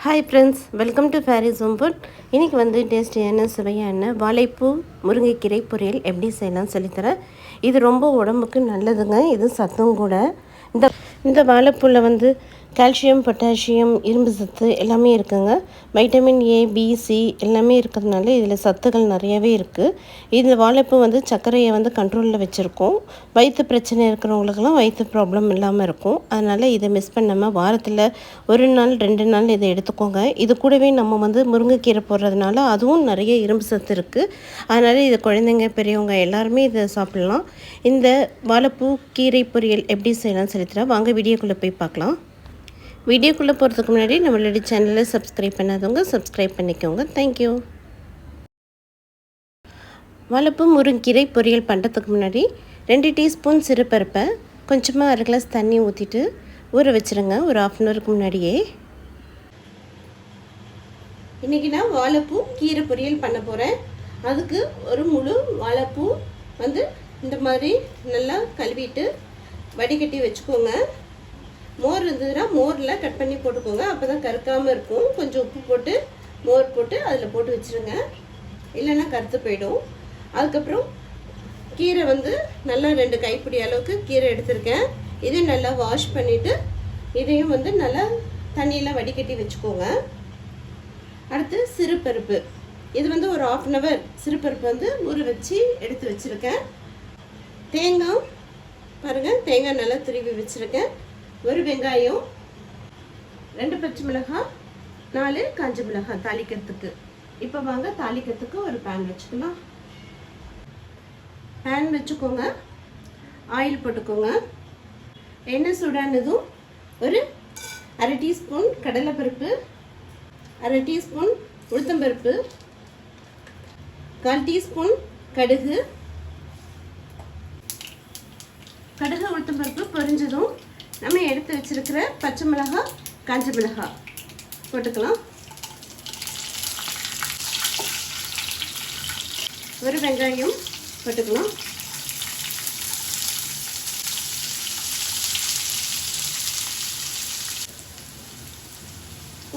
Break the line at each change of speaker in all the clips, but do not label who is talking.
Hi friends, welcome to Faris home food. இன்றைக்கி வந்து டேஸ்டியான சுவையான வாழைப்பூ முருங்கைக்கீரை பொரியல் எப்படி செய்யலாம்னு சொல்லித்தரேன். இது ரொம்ப உடம்புக்கு நல்லதுங்க. இது சத்தும் கூட. இந்த இந்த வாழைப்பூவில் வந்து கால்சியம், பொட்டாசியம், இரும்பு சத்து எல்லாமே இருக்குங்க. வைட்டமின் ஏ, பி, சி எல்லாமே இருக்கிறதுனால இதில் சத்துக்கள் நிறையவே இருக்குது. இந்த வாழைப்பூ வந்து சர்க்கரையை வந்து கண்ட்ரோலில் வச்சுருக்கோம். வயிற்று பிரச்சனை இருக்கிறவங்களுக்கெல்லாம் வயிற்று ப்ராப்ளம் இல்லாமல் இருக்கும். அதனால் இதை மிஸ் பண்ணாமல் வாரத்தில் 1 நாள் 2 நாள் இதை எடுத்துக்கோங்க. இது கூடவே நம்ம வந்து முருங்கைக்கீரை போடுறதுனால அதுவும் நிறைய இரும்பு சத்து இருக்குது. அதனால் இது குழந்தைங்க, பெரியவங்க எல்லாருமே இதை சாப்பிட்லாம். இந்த வாழைப்பூ கீரை பொரியல் எப்படி செய்யலாம்னு சொல்லித்தரேன். வாங்க வீடியோக்குள்ளே போய் பார்க்கலாம். வீடியோக்குள்ளே போகிறதுக்கு முன்னாடி நம்மளுடைய சேனலை சப்ஸ்கிரைப் பண்ணாதவங்க சப்ஸ்கிரைப் பண்ணிக்கோங்க. தேங்க்யூ. வாழைப்பூ முருங்கீரை பொரியல் பண்ணுறதுக்கு முன்னாடி 2 டீஸ்பூன் சிறுபருப்பை கொஞ்சமாக 1 கிளாஸ் தண்ணி ஊற்றிட்டு ஊற வச்சுருங்க ஒரு 1/2 அன் ஹவருக்கு முன்னாடியே. இன்றைக்கி நான் வாழைப்பூ கீரை பொரியல் பண்ண போகிறேன். அதுக்கு ஒரு முழு வாழைப்பூ வந்து இந்த மாதிரி நல்லா கழுவிட்டு வடிகட்டி வச்சுக்கோங்க. மோர் இருந்ததுன்னா மோரில் கட் பண்ணி போட்டுக்கோங்க. அப்போ தான் கருக்காமல் இருக்கும். கொஞ்சம் உப்பு போட்டு மோர் போட்டு அதில் போட்டு வச்சுருங்க, இல்லைன்னா கருத்து போயிடும். அதுக்கப்புறம் கீரை வந்து நல்லா 2 கைப்பிடி அளவுக்கு கீரை எடுத்திருக்கேன். இதையும் நல்லா வாஷ் பண்ணிவிட்டு இதையும் வந்து நல்லா தண்ணியில் வடிகட்டி வச்சுக்கோங்க. அடுத்து சிறுபருப்பு, இது வந்து ஒரு 1/2 அன் ஹவர் சிறுபருப்பு வந்து ஊற வச்சு எடுத்து வச்சுருக்கேன். தேங்காய் பாருங்கள், தேங்காய் நல்லா துருவி வச்சுருக்கேன். ஒரு வெங்காயம், 2 பச்சை மிளகாய், 4 காஞ்ச மிளகாய் தாளிக்கிறதுக்கு. இப்போ வாங்க தாளிக்கிறதுக்கு ஒரு பேன் வச்சுக்கலாம். பேன் வச்சுக்கோங்க, ஆயில் போட்டுக்கோங்க. எண்ணெய் சூடானதும் ஒரு 1/2 டீஸ்பூன் கடலைப்பருப்பு, 1/2 டீஸ்பூன் உளுத்தம்பருப்பு, 1/4 டீஸ்பூன் கடுகு. கடுகு உளுத்தம்பருப்பு பொரிஞ்சதும் நம்ம எடுத்து வச்சிருக்கிற பச்சை மிளகாய், காஞ்ச மிளகாய் போட்டுக்கலாம். ஒரு வெங்காயம் போட்டுக்கலாம்.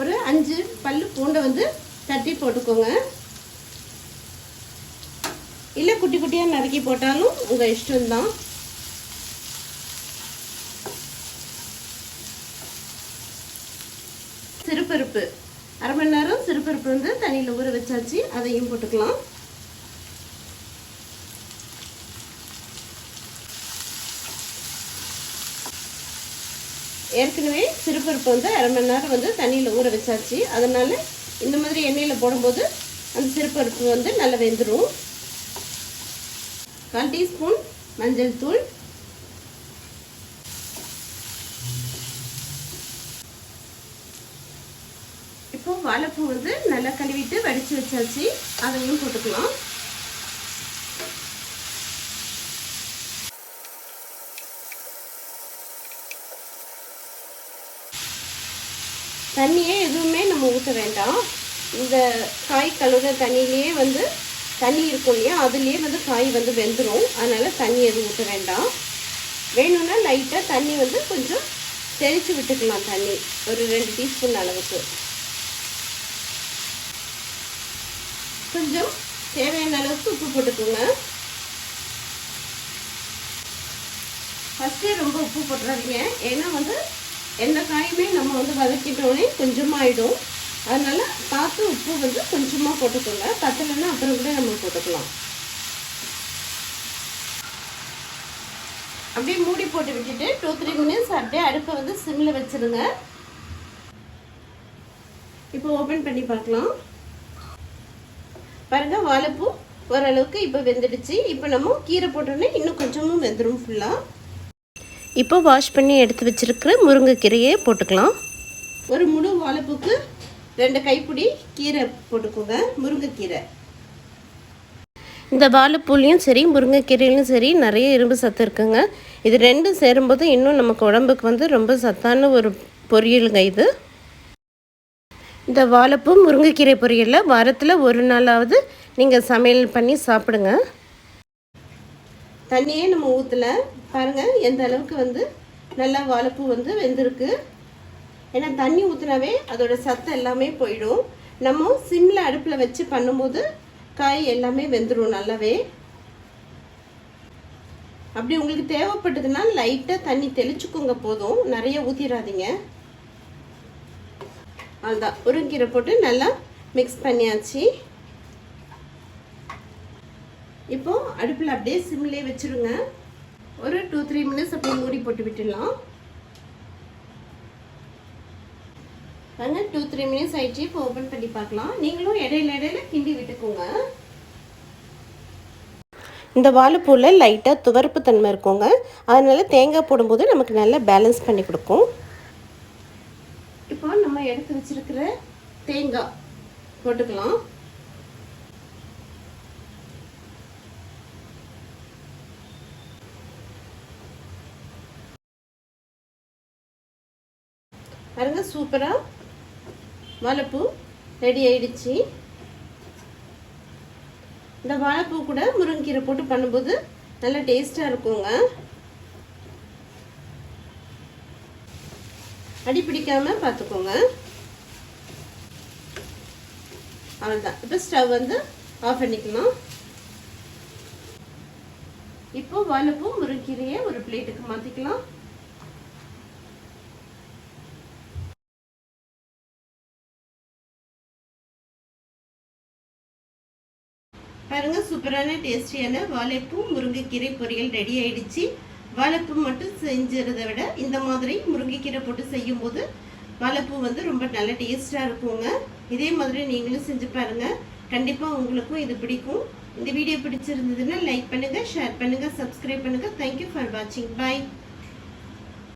ஒரு 5 பல்லு பூண்டை வந்து தட்டி போட்டுக்கோங்க. இல்லை குட்டி குட்டியாக நறுக்கி போட்டாலும் உங்கள் இஷ்டம்தான். சிறுபருப்பு 1/2 மணி நேரம் சிறுபருப்பு வந்து தண்ணியில் ஊற வச்சாச்சு, அதையும் போட்டுக்கலாம். ஏற்கனவே சிறுபருப்பு வந்து 1/2 மணி நேரம் வந்து தண்ணியில் ஊற வச்சாச்சு. அதனால் இந்த மாதிரி எண்ணெயில் போடும்போது அந்த சிறுபருப்பு வந்து நல்லா வெந்துடும். 1/4 டீஸ்பூன் மஞ்சள் தூள், இப்போ வாழைப்பூ வந்து நல்லா கழுவிட்டு வடித்து வச்சாச்சு, அதையும் போட்டுக்கலாம். தண்ணியே எதுவுமே நம்ம ஊற்ற வேண்டாம். இந்த காய் கழுவுற தண்ணியிலேயே வந்து தண்ணி இருக்கும் இல்லையா, அதுலேயே வந்து காய் வந்து வெந்துடும். அதனால் தண்ணி எதுவும் ஊற்ற வேண்டாம். வேணும்னா லைட்டாக தண்ணி வந்து கொஞ்சம் தெளித்து விட்டுக்கலாம். தண்ணி ஒரு 2 டீஸ்பூன் அளவுக்கு. கொஞ்சம் தேவையான அளவுக்கு உப்பு போட்டுக்கோங்க. ஃபஸ்ட்டே ரொம்ப உப்பு போட்டுறாதீங்க, ஏன்னா வந்து எந்த காயுமே நம்ம வந்து வதக்கிட்டோன்னே கொஞ்சமாக ஆகிடும். அதனால் பார்த்து உப்பு வந்து கொஞ்சமாக போட்டுக்கோங்க. பத்தலைன்னா அப்புறம் கூட நம்ம போட்டுக்கலாம். அப்படியே மூடி போட்டு விட்டுட்டு 2-3 மினிட்ஸ் அப்படியே அடுப்பை வந்து சிம்மில் வச்சுருங்க. இப்போ ஓப்பன் பண்ணி பார்க்கலாம். பாருங்கள், வாழைப்பூ ஓரளவுக்கு இப்போ வெந்துடுச்சு. இப்போ நம்ம கீரை போட்டோன்னே இன்னும் கொஞ்சமும் வெந்துடும் ஃபுல்லாக. இப்போ வாஷ் பண்ணி எடுத்து வச்சுருக்கிற முருங்கைக்கீரையை போட்டுக்கலாம். ஒரு முழு வாழைப்பூக்கு 2 கைப்பிடி கீரை போட்டுக்கோங்க, முருங்கைக்கீரை. இந்த வாழைப்பூலையும் சரி முருங்கைக்கீரையிலும் சரி நிறைய இரும்பு சத்து இருக்குங்க. இது 2 சேரும்போது இன்னும் நமக்கு உடம்புக்கு வந்து ரொம்ப சத்தான ஒரு பொரியலுங்க இது. இந்த வாழைப்பூ முருங்கைக்கீரை பொரியலில் வாரத்தில் 1 நாளாவது நீங்கள் சமையல் பண்ணி சாப்பிடுங்க. தண்ணியே நம்ம ஊற்றலை, பாருங்கள் எந்த அளவுக்கு வந்து நல்லா வாழைப்பூ வந்து வெந்திருக்கு. ஏன்னா தண்ணி ஊற்றினாவே அதோட சத்து எல்லாமே போயிடும். நம்ம சிம்மில் அடுப்பில் வச்சு பண்ணும்போது காய் எல்லாமே வெந்துடும் நல்லாவே. அப்படி உங்களுக்கு தேவைப்பட்டதுன்னா லைட்டாக தண்ணி தெளிச்சுக்கோங்க, போதும், நிறைய ஊற்றிடாதீங்க. அதுதான் முருங்கீரை போட்டு நல்லா மிக்ஸ் பண்ணியாச்சு. இப்போ அடுப்பில் அப்படியே சிம்லேயே வச்சுருங்க. ஒரு 2-3 மினிட்ஸ் அப்படியே மூடி போட்டு விட்டுடலாம். பாருங்க 2-3 மினிட்ஸ் ஆயிடுச்சு. இப்போ ஓப்பன் பண்ணி பார்க்கலாம். நீங்களும் இடையில கிண்டி விட்டுக்கோங்க. இந்த வாழைப்பூவில் லைட்டாக துவர்ப்பு தன்மை இருக்குங்க, அதனால தேங்காய் போடும்போது நமக்கு நல்லா பேலன்ஸ் பண்ணி கொடுக்கும். இப்போ நம்ம எடுத்து வச்சிருக்கிற தேங்காய் போட்டுக்கலாம். பாருங்க சூப்பராக வாழைப்பூ ரெடி ஆயிடுச்சு. இந்த வாழைப்பூ கூட முருங்கீரை போட்டு பண்ணும்போது நல்லா டேஸ்டாக இருக்குங்க. அடி பிடிக்காம பார்த்துக்கோங்க. அவ்வளோதான். இப்போ ஸ்டவ் வந்து ஆஃப் பண்ணிக்கலாம். இப்போ வாழைப்பூ முருங்கீரையை ஒரு பிளேட்டுக்கு மாற்றிக்கலாம். பாருங்க சூப்பரான டேஸ்டியான வாழைப்பூ முருங்கைக்கீரை பொரியல் ரெடி ஆயிடுச்சு. வாழைப்பூ மட்டும் செஞ்சதை விட இந்த மாதிரி முருங்கைக்கீரை போட்டு செய்யும் போது வாழைப்பூ வந்து ரொம்ப நல்ல டேஸ்டா இருக்குங்க. இதே மாதிரி நீங்களும் செஞ்சு பாருங்க, கண்டிப்பா உங்களுக்கும் இது பிடிக்கும். இந்த வீடியோ பிடிச்சிருந்ததுன்னா லைக் பண்ணுங்க, ஷேர் பண்ணுங்க, சப்ஸ்கிரைப் பண்ணுங்க. தேங்க்யூ ஃபார் வாட்சிங். பை.